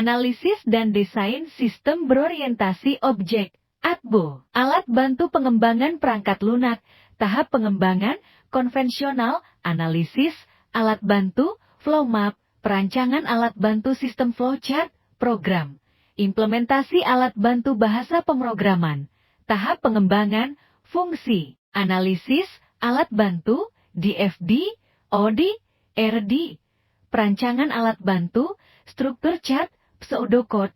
Analisis dan Desain Sistem Berorientasi Objek, ATBO. Alat bantu pengembangan perangkat lunak, tahap pengembangan, konvensional, analisis, alat bantu, flow map, perancangan alat bantu sistem flowchart, program. Implementasi alat bantu bahasa pemrograman, tahap pengembangan, fungsi, analisis, alat bantu, DFD, OD, RD. Perancangan alat bantu, struktur chart, pseudocode.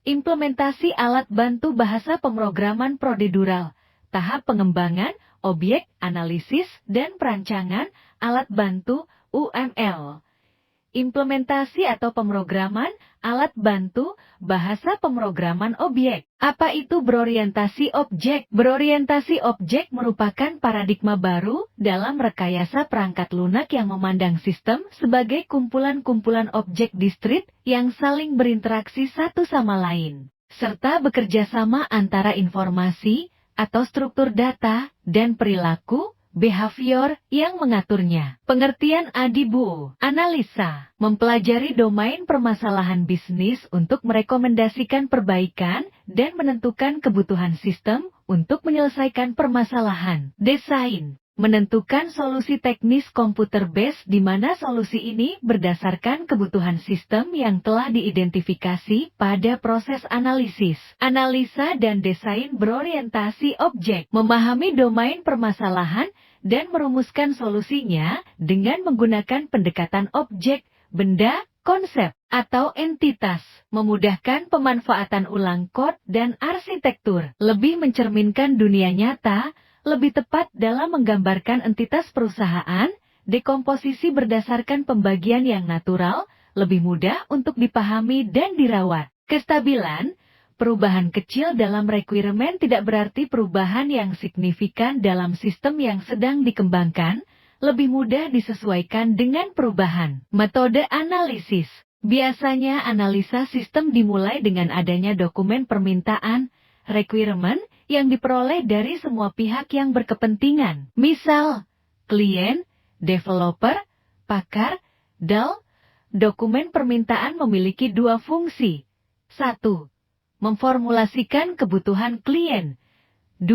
Implementasi alat bantu bahasa pemrograman prosedural, tahap pengembangan, objek, analisis, dan perancangan, alat bantu, UML. Implementasi atau pemrograman, alat bantu, bahasa pemrograman objek. Apa itu berorientasi objek? Berorientasi objek merupakan paradigma baru dalam rekayasa perangkat lunak yang memandang sistem sebagai kumpulan-kumpulan objek diskrit yang saling berinteraksi satu sama lain, serta bekerja sama antara informasi atau struktur data dan perilaku behavior yang mengaturnya. Pengertian ADBO, analisa, mempelajari domain permasalahan bisnis untuk merekomendasikan perbaikan dan menentukan kebutuhan sistem untuk menyelesaikan permasalahan. Desain, menentukan solusi teknis komputer-based di mana solusi ini berdasarkan kebutuhan sistem yang telah diidentifikasi pada proses analisis. Analisa dan desain berorientasi objek, memahami domain permasalahan dan merumuskan solusinya dengan menggunakan pendekatan objek, benda, konsep, atau entitas, memudahkan pemanfaatan ulang kod dan arsitektur, lebih mencerminkan dunia nyata, lebih tepat dalam menggambarkan entitas perusahaan, dekomposisi berdasarkan pembagian yang natural, lebih mudah untuk dipahami dan dirawat. Kestabilan, perubahan kecil dalam requirement tidak berarti perubahan yang signifikan dalam sistem yang sedang dikembangkan, lebih mudah disesuaikan dengan perubahan. Metode analisis. Biasanya analisa sistem dimulai dengan adanya dokumen permintaan, requirement, yang diperoleh dari semua pihak yang berkepentingan. Misal, klien, developer, pakar, DAL. Dokumen permintaan memiliki dua fungsi. 1. Memformulasikan kebutuhan klien. 2.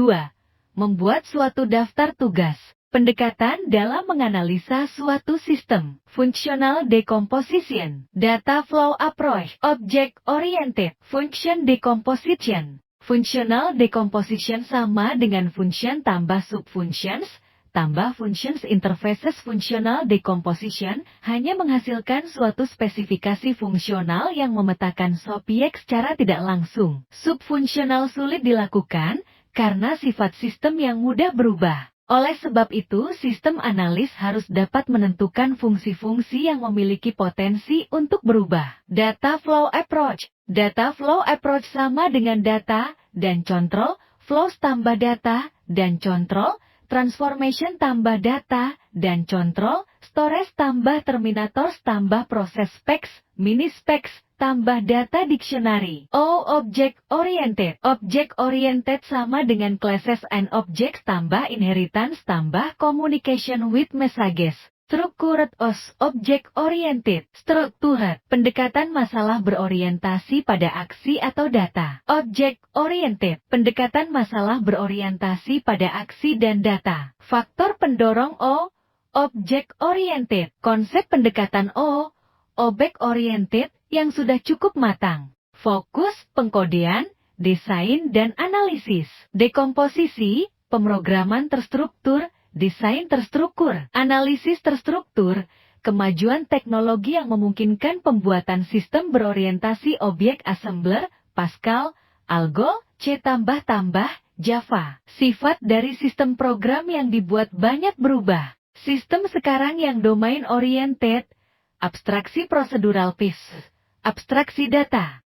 Membuat suatu daftar tugas. Pendekatan dalam menganalisa suatu sistem. Functional decomposition. Data flow approach. Object oriented. Function decomposition. Functional decomposition sama dengan function tambah subfunctions, tambah functions interfaces. Functional decomposition hanya menghasilkan suatu spesifikasi fungsional yang memetakan subjek secara tidak langsung. Subfunksional sulit dilakukan karena sifat sistem yang mudah berubah. Oleh sebab itu, sistem analis harus dapat menentukan fungsi-fungsi yang memiliki potensi untuk berubah. Data flow approach. Data flow approach sama dengan data dan control, flows tambah data dan control, transformation tambah data dan control, storage tambah terminators tambah proses specs, mini specs, tambah data dictionary. Object oriented. Object oriented sama dengan classes and objects tambah inheritance tambah communication with messages. Structured OS, object oriented. Structured, pendekatan masalah berorientasi pada aksi atau data. Object oriented, pendekatan masalah berorientasi pada aksi dan data. Faktor pendorong O, object oriented. Konsep pendekatan O, object oriented, yang sudah cukup matang. Fokus, pengkodean, desain dan analisis. Dekomposisi, pemrograman terstruktur, desain terstruktur, analisis terstruktur, kemajuan teknologi yang memungkinkan pembuatan sistem berorientasi objek assembler, Pascal, Algo, C tambah-tambah, Java. Sifat dari sistem program yang dibuat banyak berubah. Sistem sekarang yang domain oriented, abstraksi prosedural piece, abstraksi data.